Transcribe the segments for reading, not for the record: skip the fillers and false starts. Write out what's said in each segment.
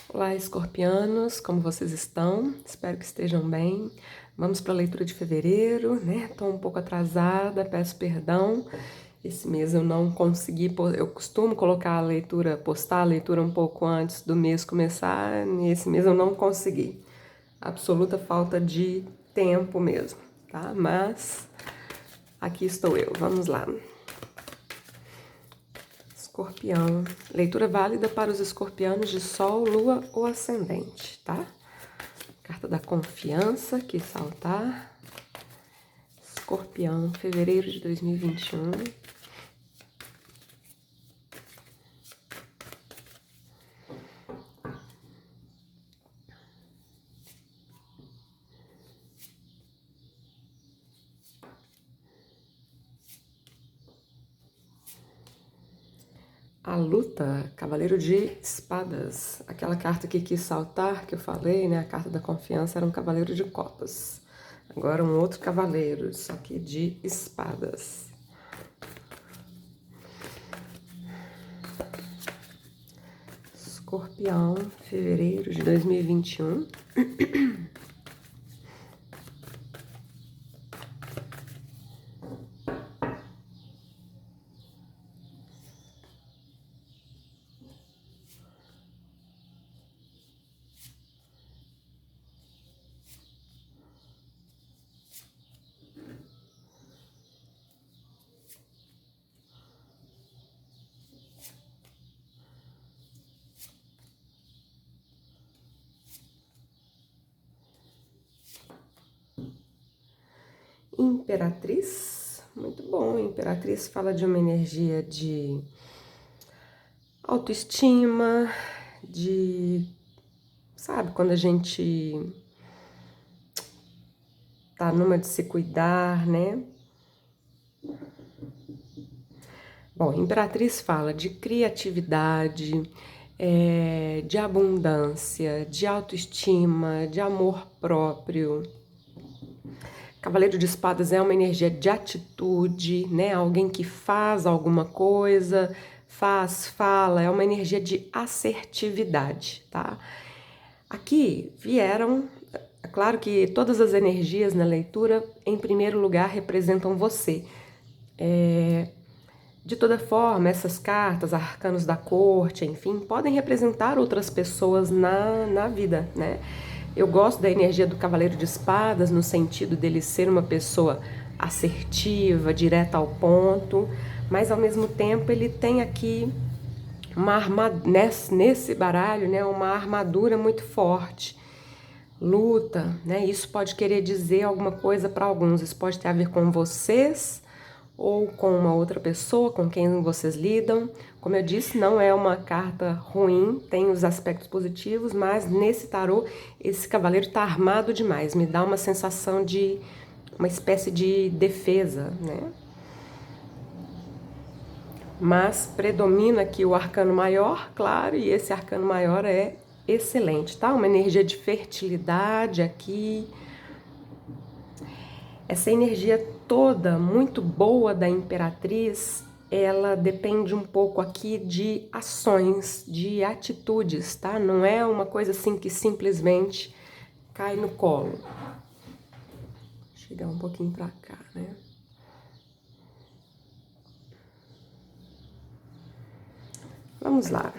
Olá, escorpianos, como vocês estão? Espero que estejam bem. Vamos para a leitura de fevereiro, né? Estou um pouco atrasada, peço perdão. Esse mês eu não consegui, eu costumo colocar a leitura, postar a leitura um pouco antes do mês começar, e esse mês eu não consegui. Absoluta falta de tempo mesmo, tá? Mas aqui estou eu, vamos lá. Escorpião. Leitura válida para os escorpianos de Sol, Lua ou Ascendente, tá? Carta da confiança, que saltar. Escorpião, fevereiro de 2021. A luta, Cavaleiro de Espadas. Aquela carta que quis saltar, que eu falei, né? A carta da confiança era um Cavaleiro de Copas. Agora um outro Cavaleiro, só que de Espadas. Escorpião, fevereiro de 2021. Imperatriz, muito bom. Imperatriz fala de uma energia de autoestima, de, sabe, quando a gente tá numa de se cuidar, né? Bom, Imperatriz fala de criatividade, de abundância, de autoestima, de amor próprio. Cavaleiro de Espadas é uma energia de atitude, né? Alguém que faz alguma coisa, fala, é uma energia de assertividade, tá? Aqui vieram, é claro que todas as energias na leitura, em primeiro lugar, representam você. De toda forma, essas cartas, arcanos da corte, enfim, podem representar outras pessoas na vida, né? Eu gosto da energia do Cavaleiro de Espadas no sentido dele ser uma pessoa assertiva, direta ao ponto, mas ao mesmo tempo ele tem aqui nesse baralho, né, uma armadura muito forte. Luta, né? Isso pode querer dizer alguma coisa para alguns. Isso pode ter a ver com vocês ou com uma outra pessoa com quem vocês lidam. Como eu disse, não é uma carta ruim, tem os aspectos positivos, mas nesse tarô esse cavaleiro está armado demais, me dá uma sensação de uma espécie de defesa, né? Mas predomina aqui o arcano maior, claro, e esse arcano maior é excelente, tá? Uma energia de fertilidade aqui. Essa energia toda muito boa da Imperatriz, ela depende um pouco aqui de ações, de atitudes, tá? Não é uma coisa assim que simplesmente cai no colo. Vou chegar um pouquinho pra cá, né? Vamos lá.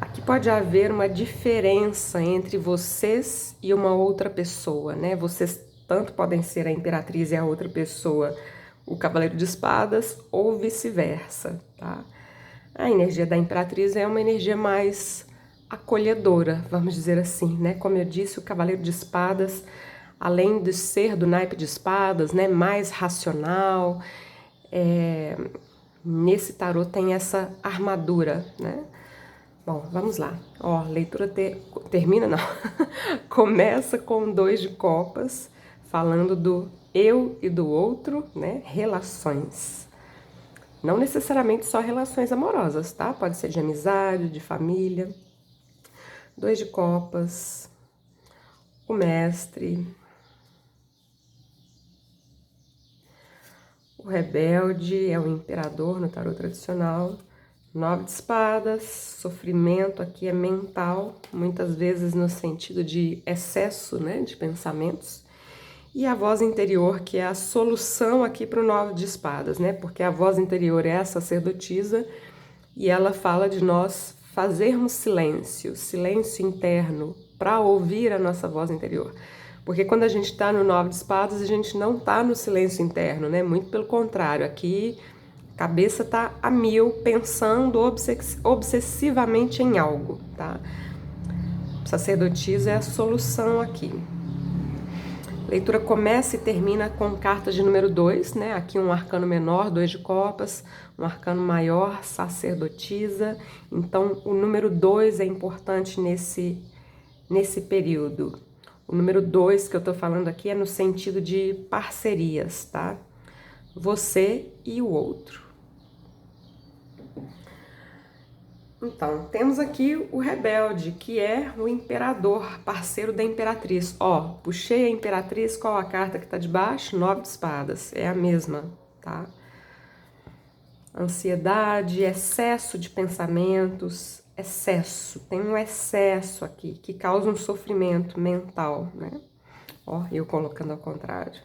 Aqui pode haver uma diferença entre vocês e uma outra pessoa, né? Vocês tanto podem ser a Imperatriz e a outra pessoa o Cavaleiro de Espadas ou vice-versa, tá? A energia da Imperatriz é uma energia mais acolhedora, vamos dizer assim, né? Como eu disse, o Cavaleiro de Espadas, além de ser do naipe de espadas, né, mais racional, nesse tarô tem essa armadura, né? Bom, vamos lá. Ó, leitura termina, não. Começa com 2 de copas, falando do eu e do outro, né? Relações. Não necessariamente só relações amorosas, tá? Pode ser de amizade, de família. 2 de copas, o mestre, O rebelde é o imperador no tarô tradicional. 9 de espadas, sofrimento aqui é mental, muitas vezes no sentido de excesso, né, de pensamentos. E a voz interior, que é a solução aqui para o 9 de espadas, né, porque a voz interior é a sacerdotisa e ela fala de nós fazermos silêncio, silêncio interno, para ouvir a nossa voz interior. Porque quando a gente está no 9 de espadas, a gente não está no silêncio interno, né? Muito pelo contrário, aqui a cabeça tá a mil, pensando obsessivamente em algo, tá? Sacerdotisa é a solução aqui. A leitura começa e termina com cartas de número 2, né? Aqui um arcano menor, 2 de copas, um arcano maior, sacerdotisa. Então, o número 2 é importante nesse período. O número 2 que eu tô falando aqui é no sentido de parcerias, tá? Você e o outro. Então, temos aqui o rebelde, que é o imperador, parceiro da imperatriz. Ó, puxei a imperatriz, qual a carta que tá debaixo? 9 de espadas, é a mesma, tá? Ansiedade, excesso de pensamentos, excesso, tem um excesso aqui que causa um sofrimento mental, né? Ó, eu colocando ao contrário.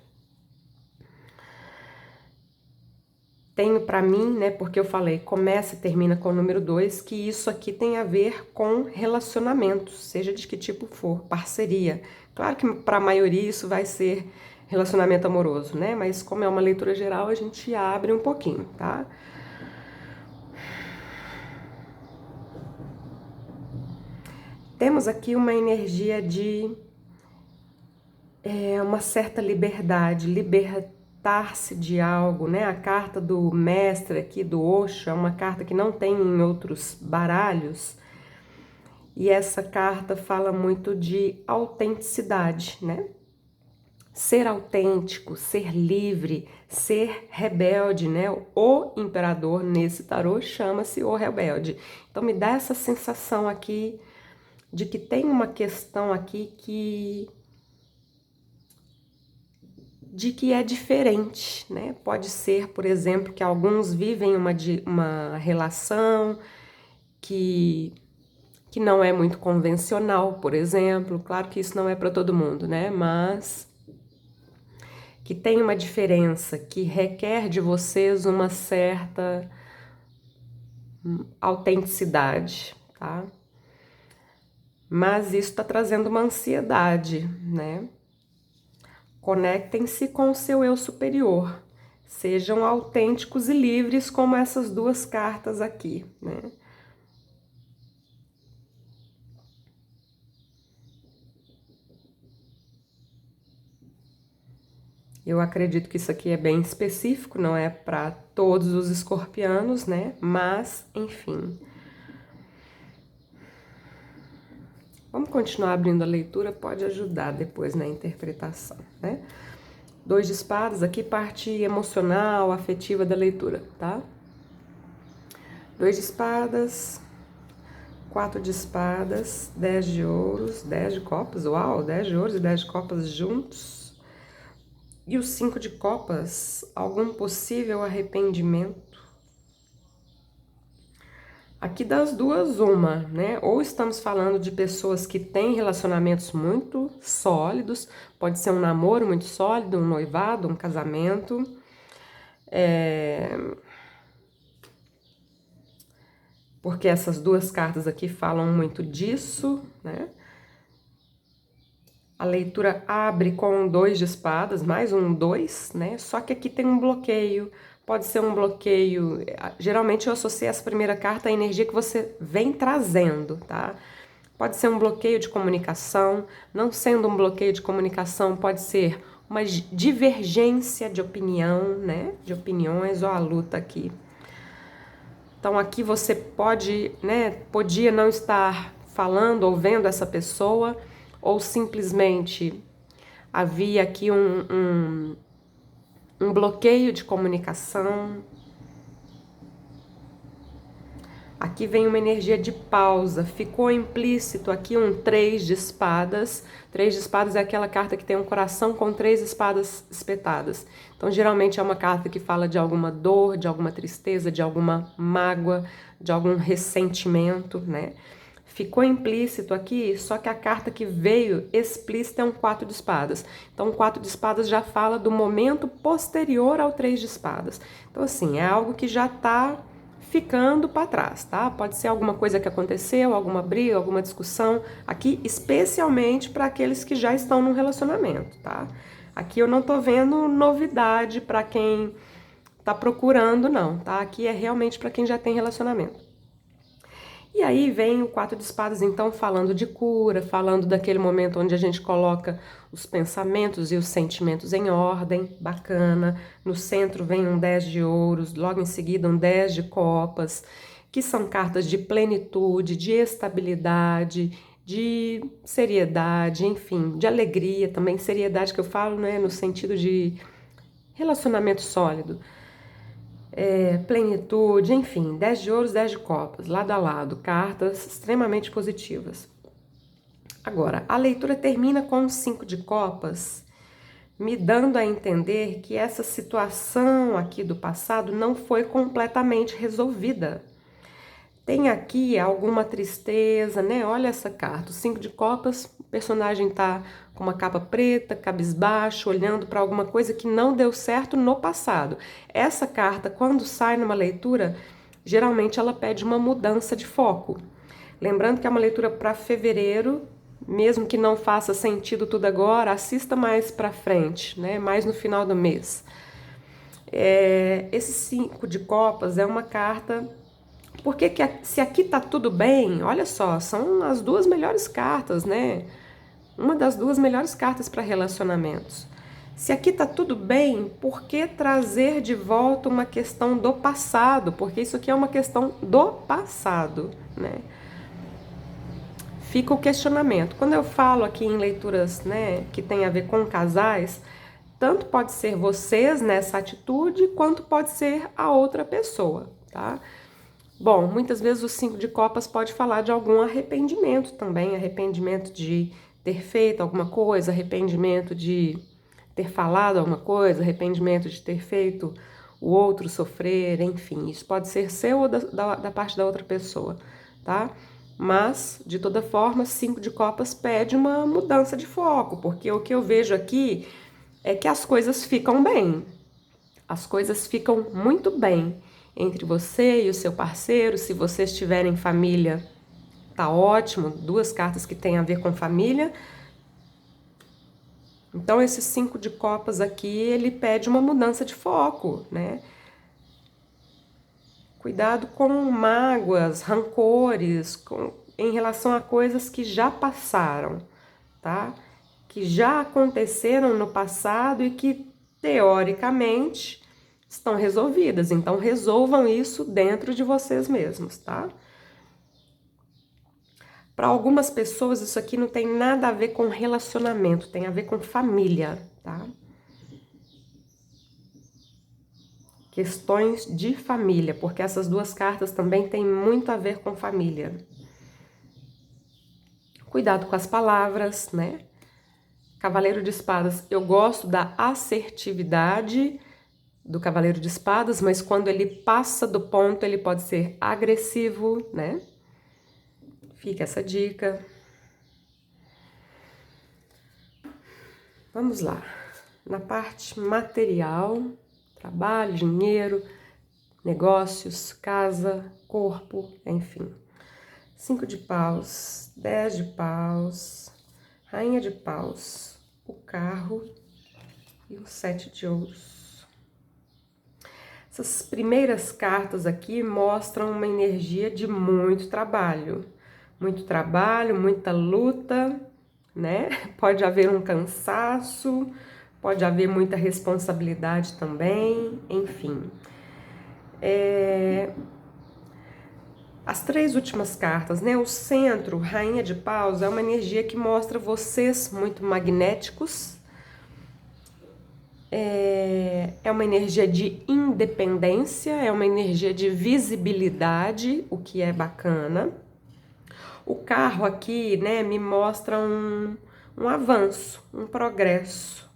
Tenho para mim, né, porque eu falei, começa e termina com o número 2, que isso aqui tem a ver com relacionamentos, seja de que tipo for, parceria. Claro que para a maioria isso vai ser relacionamento amoroso, né? Mas como é uma leitura geral, a gente abre um pouquinho, tá? Temos aqui uma energia de uma certa liberdade, libertar-se de algo, né? A carta do mestre aqui, do Osho, é uma carta que não tem em outros baralhos. E essa carta fala muito de autenticidade, né? Ser autêntico, ser livre, ser rebelde, né? O imperador nesse tarô chama-se o rebelde. Então me dá essa sensação aqui de que tem uma questão aqui de que é diferente, né? Pode ser, por exemplo, que alguns vivem uma relação que não é muito convencional, por exemplo. Claro que isso não é para todo mundo, né? Mas que tem uma diferença, que requer de vocês uma certa autenticidade, tá? Mas isso está trazendo uma ansiedade, né? Conectem-se com o seu eu superior. Sejam autênticos e livres como essas duas cartas aqui, né? Eu acredito que isso aqui é bem específico, não é para todos os escorpianos, né? Mas, enfim. Vamos continuar abrindo a leitura, pode ajudar depois na interpretação, né? 2 de espadas, aqui parte emocional, afetiva da leitura, tá? 2 de espadas, 4 de espadas, 10 de ouros, 10 de copas, uau, 10 de ouros e 10 de copas juntos. E o 5 de copas, algum possível arrependimento. Aqui das duas, uma, né? Ou estamos falando de pessoas que têm relacionamentos muito sólidos, pode ser um namoro muito sólido, um noivado, um casamento. Porque essas duas cartas aqui falam muito disso, né? A leitura abre com 2 de espadas, mais um 2, né? Só que aqui tem um bloqueio, pode ser um bloqueio... Geralmente eu associo essa primeira carta à energia que você vem trazendo, tá? Pode ser um bloqueio de comunicação, não sendo um bloqueio de comunicação, pode ser uma divergência de opinião, né? De opiniões, ó a luta aqui. Então aqui você pode, né? Podia não estar falando ou vendo essa pessoa, ou simplesmente havia aqui um bloqueio de comunicação. Aqui vem uma energia de pausa, ficou implícito aqui um 3 de espadas. 3 de espadas é aquela carta que tem um coração com 3 espadas espetadas. Então, geralmente é uma carta que fala de alguma dor, de alguma tristeza, de alguma mágoa, de algum ressentimento, né? Ficou implícito aqui, só que a carta que veio explícita é um 4 de espadas. Então, o 4 de espadas já fala do momento posterior ao 3 de espadas. Então, assim, é algo que já tá ficando para trás, tá? Pode ser alguma coisa que aconteceu, alguma briga, alguma discussão, aqui especialmente para aqueles que já estão num relacionamento, tá? Aqui eu não tô vendo novidade para quem tá procurando, não, tá? Aqui é realmente para quem já tem relacionamento. E aí vem o 4 de espadas, então, falando de cura, falando daquele momento onde a gente coloca os pensamentos e os sentimentos em ordem, bacana. No centro vem um 10 de ouros, logo em seguida um 10 de copas, que são cartas de plenitude, de estabilidade, de seriedade, enfim, de alegria também. Seriedade que eu falo, né, no sentido de relacionamento sólido. Plenitude, enfim, 10 de ouros, 10 de copas, lado a lado, cartas extremamente positivas. Agora, a leitura termina com 5 de copas, me dando a entender que essa situação aqui do passado não foi completamente resolvida. Tem aqui alguma tristeza, né? Olha essa carta, o 5 de copas, o personagem tá com uma capa preta, cabisbaixo, olhando para alguma coisa que não deu certo no passado. Essa carta, quando sai numa leitura, geralmente ela pede uma mudança de foco. Lembrando que é uma leitura para fevereiro, mesmo que não faça sentido tudo agora, assista mais para frente, né? Mais no final do mês. Esse 5 de copas é uma carta... Porque se aqui tá tudo bem, olha só, são as duas melhores cartas, né? Uma das duas melhores cartas para relacionamentos. Se aqui tá tudo bem, por que trazer de volta uma questão do passado? Porque isso aqui é uma questão do passado, né? Fica o questionamento. Quando eu falo aqui em leituras, né, que tem a ver com casais, tanto pode ser vocês nessa atitude, quanto pode ser a outra pessoa, tá? Bom, muitas vezes o 5 de copas pode falar de algum arrependimento também, arrependimento de ter feito alguma coisa, arrependimento de ter falado alguma coisa, arrependimento de ter feito o outro sofrer, enfim, isso pode ser seu ou da parte da outra pessoa, tá? Mas, de toda forma, 5 de copas pede uma mudança de foco, porque o que eu vejo aqui é que as coisas ficam bem, as coisas ficam muito bem entre você e o seu parceiro. Se vocês tiverem família, tá ótimo, duas cartas que têm a ver com família. Então, esse 5 de copas aqui, ele pede uma mudança de foco, né? Cuidado com mágoas, rancores, em relação a coisas que já passaram, tá? Que já aconteceram no passado e que, teoricamente, estão resolvidas. Então, resolvam isso dentro de vocês mesmos, tá? Para algumas pessoas, isso aqui não tem nada a ver com relacionamento, tem a ver com família, tá? Questões de família, porque essas duas cartas também têm muito a ver com família. Cuidado com as palavras, né? Cavaleiro de Espadas, eu gosto da assertividade do Cavaleiro de Espadas, mas quando ele passa do ponto, ele pode ser agressivo, né? Fica essa dica. Vamos lá. Na parte material, trabalho, dinheiro, negócios, casa, corpo, enfim. 5 de paus, 10 de paus, rainha de paus, o carro e o 7 de ouros. Essas primeiras cartas aqui mostram uma energia de muito trabalho, muita luta, né? Pode haver um cansaço, pode haver muita responsabilidade também, enfim. As três últimas cartas, né? O centro, rainha de paus, é uma energia que mostra vocês muito magnéticos, É uma energia de independência, é uma energia de visibilidade, o que é bacana. O carro aqui, né, me mostra um avanço, um progresso.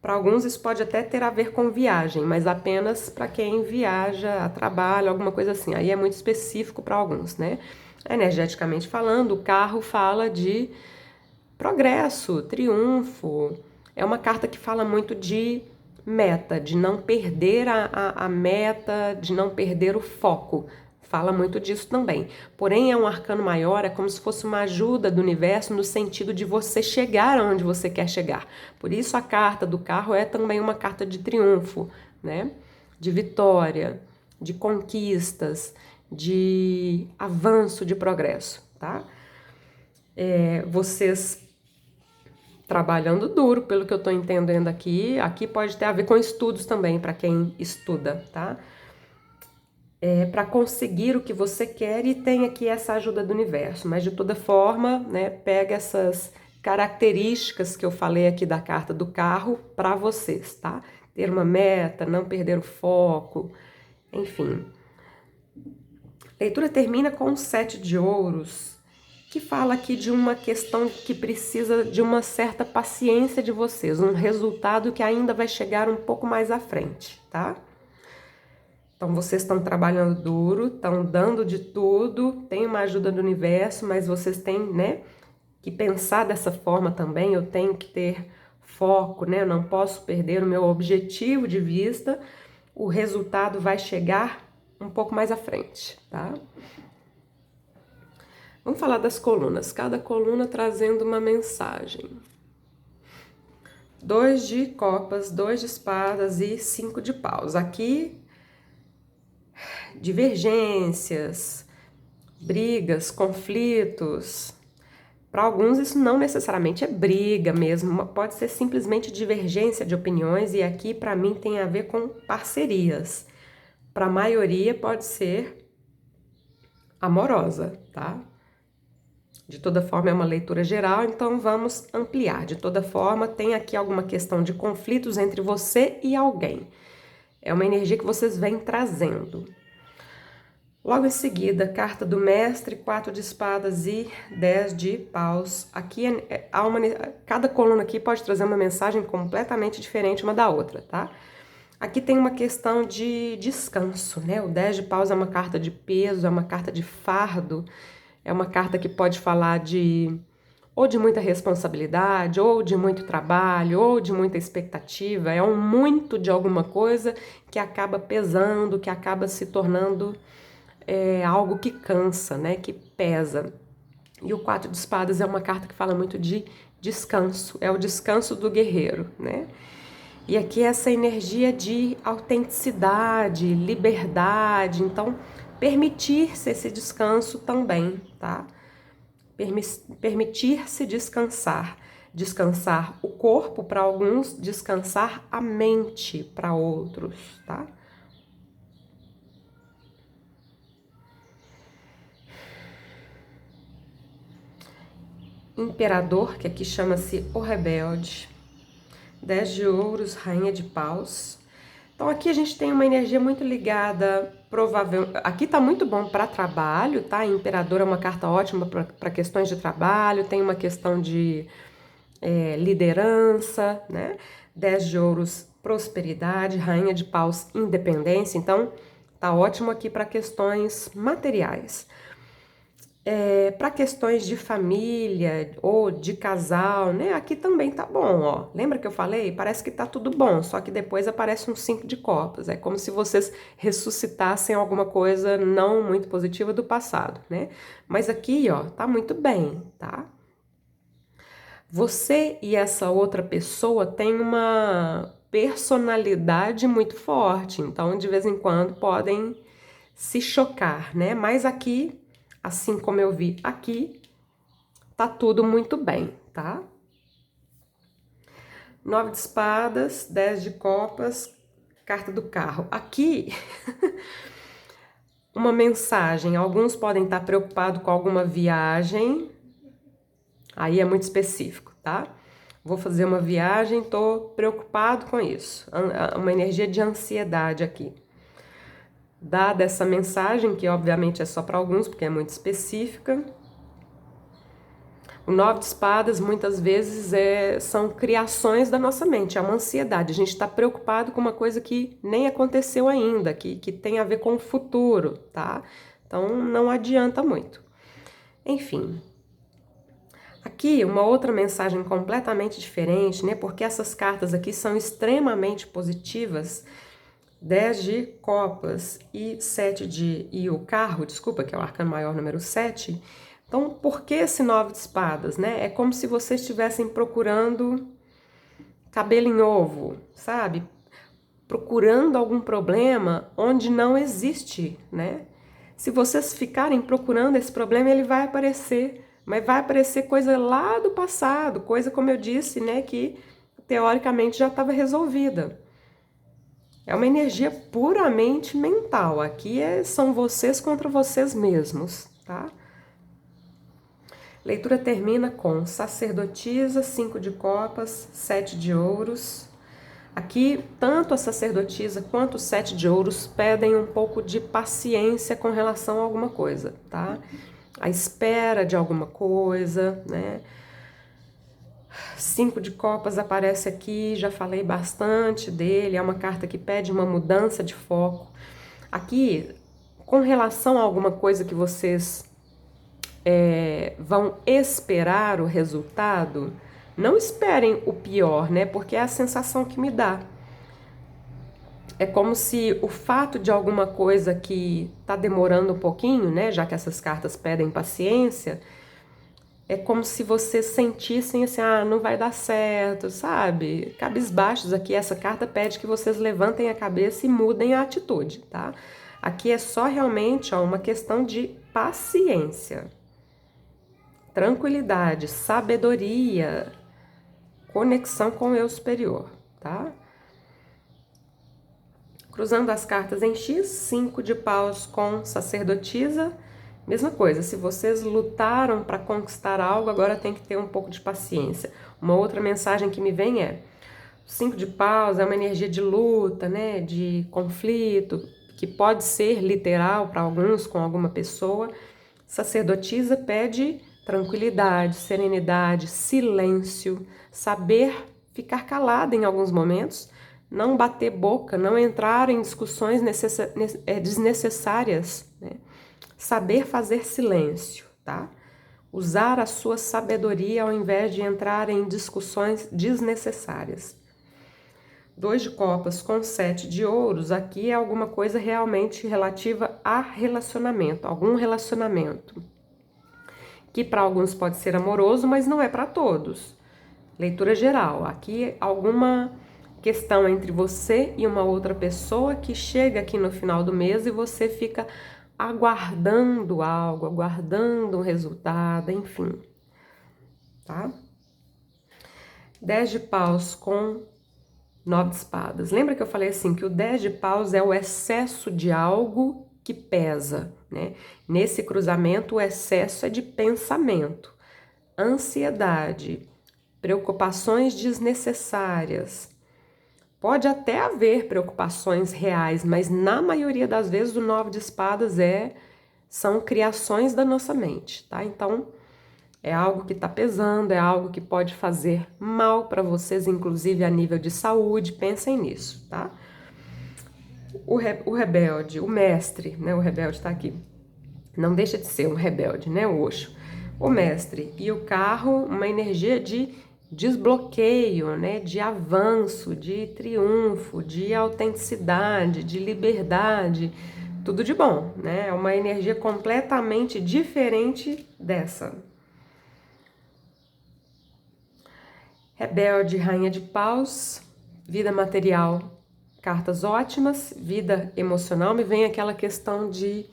Para alguns isso pode até ter a ver com viagem, mas apenas para quem viaja a trabalho, alguma coisa assim. Aí é muito específico para alguns, né? Energeticamente falando, o carro fala de progresso, triunfo. É uma carta que fala muito de meta, de não perder a meta, de não perder o foco. Fala muito disso também. Porém, é um arcano maior, é como se fosse uma ajuda do universo no sentido de você chegar onde você quer chegar. Por isso, a carta do carro é também uma carta de triunfo, né? De vitória, de conquistas, de avanço, de progresso, tá? Vocês trabalhando duro, pelo que eu tô entendendo aqui. Aqui pode ter a ver com estudos também, para quem estuda, tá? Para conseguir o que você quer e tem aqui essa ajuda do universo. Mas de toda forma, né, pega essas características que eu falei aqui da carta do carro para vocês, tá? Ter uma meta, não perder o foco, enfim. A leitura termina com o 7 de ouros, que fala aqui de uma questão que precisa de uma certa paciência de vocês, um resultado que ainda vai chegar um pouco mais à frente, tá? Então vocês estão trabalhando duro, estão dando de tudo, tem uma ajuda do universo, mas vocês têm, né, que pensar dessa forma também. Eu tenho que ter foco, né? Eu não posso perder o meu objetivo de vista. O resultado vai chegar um pouco mais à frente, tá? Vamos falar das colunas, cada coluna trazendo uma mensagem. 2 de copas, 2 de espadas e 5 de paus. Aqui, divergências, brigas, conflitos. Para alguns isso não necessariamente é briga mesmo, pode ser simplesmente divergência de opiniões, e aqui para mim tem a ver com parcerias. Para a maioria pode ser amorosa, tá? De toda forma é uma leitura geral, então vamos ampliar. De toda forma, tem aqui alguma questão de conflitos entre você e alguém. É uma energia que vocês vêm trazendo. Logo em seguida, carta do mestre, 4 de espadas e 10 de paus. Aqui cada coluna aqui pode trazer uma mensagem completamente diferente uma da outra, tá? Aqui tem uma questão de descanso, né? O 10 de paus é uma carta de peso, é uma carta de fardo. É uma carta que pode falar ou de muita responsabilidade, ou de muito trabalho, ou de muita expectativa. É um muito de alguma coisa que acaba pesando, que acaba se tornando algo que cansa, né? Que pesa. E o 4 de espadas é uma carta que fala muito de descanso. É o descanso do guerreiro, né? E aqui essa energia de autenticidade, liberdade. Então, permitir-se esse descanso também, tá? Permitir-se descansar. Descansar o corpo para alguns, descansar a mente para outros, tá? Imperador, que aqui chama-se o rebelde. 10 de ouros, rainha de paus. Então aqui a gente tem uma energia muito ligada, provavelmente. Aqui tá muito bom para trabalho, tá? Imperador é uma carta ótima para questões de trabalho, tem uma questão de liderança, né? 10 de ouros, prosperidade, rainha de paus, independência. Então tá ótimo aqui para questões materiais. Para questões de família ou de casal, né? Aqui também tá bom, ó. Lembra que eu falei? Parece que tá tudo bom, só que depois aparece um 5 de copas. É como se vocês ressuscitassem alguma coisa não muito positiva do passado, né? Mas aqui, ó, tá muito bem, tá? Você e essa outra pessoa têm uma personalidade muito forte, então de vez em quando podem se chocar, né? Mas aqui, assim como eu vi aqui, tá tudo muito bem, tá? 9 de espadas, 10 de copas, carta do carro. Aqui, uma mensagem. Alguns podem estar preocupados com alguma viagem, aí é muito específico, tá? vou fazer uma viagem, tô preocupado com isso. Uma energia de ansiedade aqui. Dada essa mensagem, que obviamente é só para alguns, porque é muito específica, o 9 de espadas muitas vezes são criações da nossa mente, é uma ansiedade. A gente está preocupado com uma coisa que nem aconteceu ainda, que tem a ver com o futuro, tá? Então não adianta muito. Enfim, aqui uma outra mensagem completamente diferente, né? Porque essas cartas aqui são extremamente positivas. 10 de copas e 7 e o carro, desculpa, que é o arcano maior número 7. Então, por que esse 9 de espadas, né? É como se vocês estivessem procurando cabelo em ovo, sabe? Procurando algum problema onde não existe, né? Se vocês ficarem procurando esse problema, ele vai aparecer, mas vai aparecer coisa lá do passado, coisa, como eu disse, né, que teoricamente já estava resolvida. É uma energia puramente mental. Aqui são vocês contra vocês mesmos, tá? Leitura termina com sacerdotisa, 5 de copas, 7 de ouros. Aqui, tanto a sacerdotisa quanto o 7 de ouros pedem um pouco de paciência com relação a alguma coisa, tá? A espera de alguma coisa, né? 5 de copas aparece aqui, já falei bastante dele, é uma carta que pede uma mudança de foco. Aqui, com relação a alguma coisa que vocês vão esperar o resultado, não esperem o pior, né? Porque é a sensação que me dá. É como se o fato de alguma coisa que tá demorando um pouquinho, né? Já que essas cartas pedem paciência, é como se vocês sentissem assim, ah, não vai dar certo, sabe? Cabisbaixos aqui, essa carta pede que vocês levantem a cabeça e mudem a atitude, tá? Aqui é só realmente ó, uma questão de paciência, tranquilidade, sabedoria, conexão com o eu superior, tá? Cruzando as cartas em X, 5 de paus com sacerdotisa, mesma coisa, se vocês lutaram para conquistar algo, agora tem que ter um pouco de paciência. Uma outra mensagem que me vem é, 5 de paus é uma energia de luta, né, de conflito, que pode ser literal para alguns com alguma pessoa. Sacerdotisa pede tranquilidade, serenidade, silêncio, saber ficar calada em alguns momentos, não bater boca, não entrar em discussões desnecessárias, né? Saber fazer silêncio, tá? Usar a sua sabedoria ao invés de entrar em discussões desnecessárias. 2 de copas com 7 de ouros, aqui é alguma coisa realmente relativa a relacionamento, algum relacionamento, que para alguns pode ser amoroso, mas não é para todos. Leitura geral, aqui alguma questão entre você e uma outra pessoa que chega aqui no final do mês e você fica aguardando algo, aguardando um resultado, enfim, tá? 10 de paus com 9 de espadas. Lembra que eu falei assim, que o 10 de paus é o excesso de algo que pesa, né? Nesse cruzamento, o excesso é de pensamento, ansiedade, preocupações desnecessárias. Pode até haver preocupações reais, mas na maioria das vezes o 9 de espadas são criações da nossa mente, tá? Então, é algo que tá pesando, é algo que pode fazer mal para vocês, inclusive a nível de saúde, pensem nisso, tá? O rebelde, o mestre, né? O rebelde tá aqui. Não deixa de ser um rebelde, né? O Osho. O mestre e o carro, uma energia de desbloqueio, né, de avanço, de triunfo, de autenticidade, de liberdade, tudo de bom, né? É uma energia completamente diferente dessa. Rebelde, rainha de paus, vida material, cartas ótimas, vida emocional, me vem aquela questão de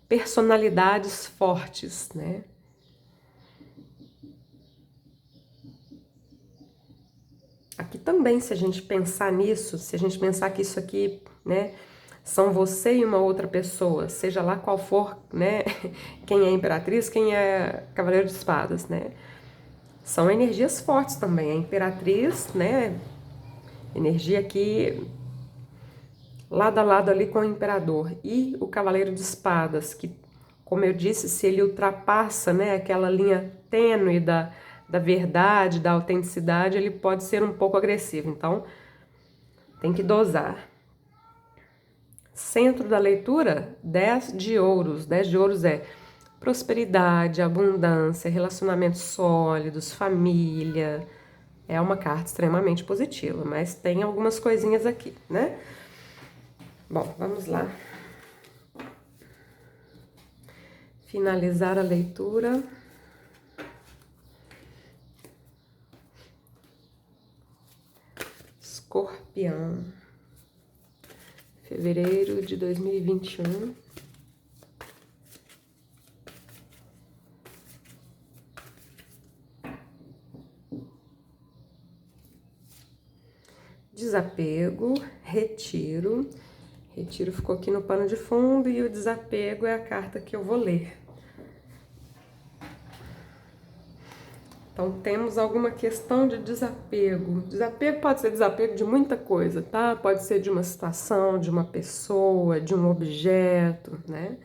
personalidades fortes, né? Aqui também, se a gente pensar nisso, se a gente pensar que isso aqui, né, são você e uma outra pessoa, seja lá qual for, né, quem é imperatriz, quem é cavaleiro de espadas, né, São energias fortes também. A Imperatriz, né? Energia aqui lado a lado ali com o Imperador. E o Cavaleiro de Espadas, que, como eu disse, se ele ultrapassa, né, aquela linha tênue da verdade, da autenticidade, ele pode ser um pouco agressivo. Então, tem que dosar. Centro da leitura, 10 de ouros. 10 de ouros é prosperidade, abundância, relacionamentos sólidos, família. É uma carta extremamente positiva, mas tem algumas coisinhas aqui, né? Bom, vamos lá. Finalizar a leitura. Escorpião. Fevereiro de 2021. Desapego, retiro. Retiro ficou aqui no pano de fundo e o desapego é a carta que eu vou ler. Então, temos alguma questão de desapego. Desapego pode ser desapego de muita coisa, tá? Pode ser de uma situação, de uma pessoa, de um objeto, né?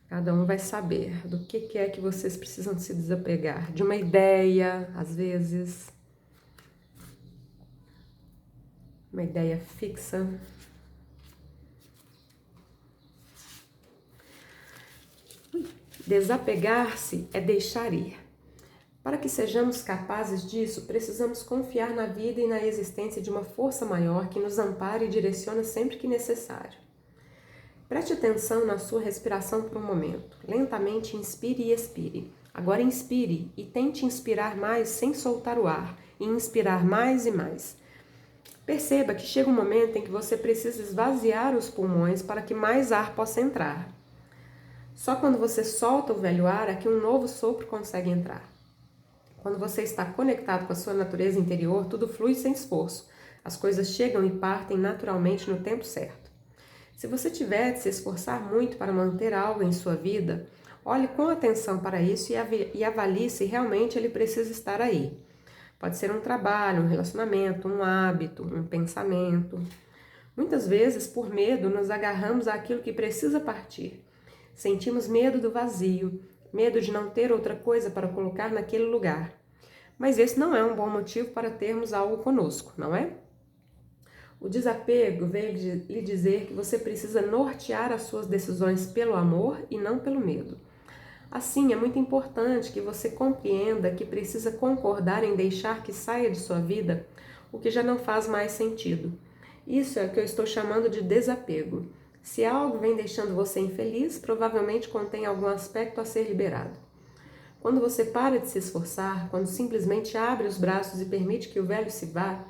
Cada um vai saber do que é que vocês precisam se desapegar. De uma ideia, às vezes. Uma ideia fixa. Desapegar-se é deixar ir. Para que sejamos capazes disso, precisamos confiar na vida e na existência de uma força maior que nos ampare e direciona sempre que necessário. Preste atenção na sua respiração por um momento. Lentamente inspire e expire. Agora inspire e tente inspirar mais sem soltar o ar, e inspirar mais e mais. Perceba que chega um momento em que você precisa esvaziar os pulmões para que mais ar possa entrar. Só quando você solta o velho ar é que um novo sopro consegue entrar. Quando você está conectado com a sua natureza interior, tudo flui sem esforço. As coisas chegam e partem naturalmente no tempo certo. Se você tiver de se esforçar muito para manter algo em sua vida, olhe com atenção para isso e avalie se realmente ele precisa estar aí. Pode ser um trabalho, um relacionamento, um hábito, um pensamento. Muitas vezes, por medo, nos agarramos àquilo que precisa partir. Sentimos medo do vazio, medo de não ter outra coisa para colocar naquele lugar. Mas esse não é um bom motivo para termos algo conosco, não é? O desapego veio lhe dizer que você precisa nortear as suas decisões pelo amor e não pelo medo. Assim, é muito importante que você compreenda que precisa concordar em deixar que saia de sua vida o que já não faz mais sentido. Isso é o que eu estou chamando de desapego. Se algo vem deixando você infeliz, provavelmente contém algum aspecto a ser liberado. Quando você para de se esforçar, quando simplesmente abre os braços e permite que o velho se vá,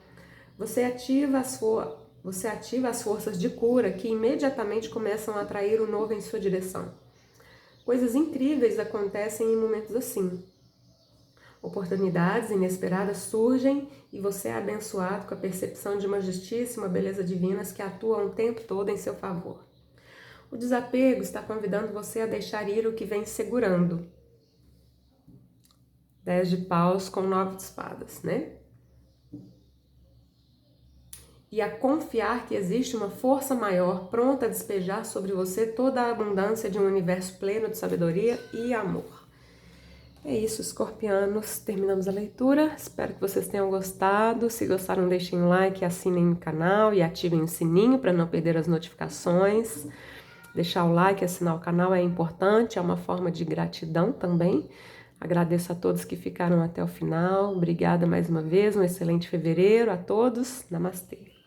você ativa as forças de cura que imediatamente começam a atrair o novo em sua direção. Coisas incríveis acontecem em momentos assim. Oportunidades inesperadas surgem e você é abençoado com a percepção de uma justiça e uma beleza divinas que atuam o tempo todo em seu favor. O desapego está convidando você a deixar ir o que vem segurando. 10 de paus com 9 de espadas, né? E a confiar que existe uma força maior pronta a despejar sobre você toda a abundância de um universo pleno de sabedoria e amor. É isso, escorpianos. Terminamos a leitura. Espero que vocês tenham gostado. Se gostaram, deixem um like, assinem o canal e ativem o sininho para não perder as notificações. Deixar o like, assinar o canal é importante, é uma forma de gratidão também. Agradeço a todos que ficaram até o final. Obrigada mais uma vez. Um excelente fevereiro a todos. Namastê.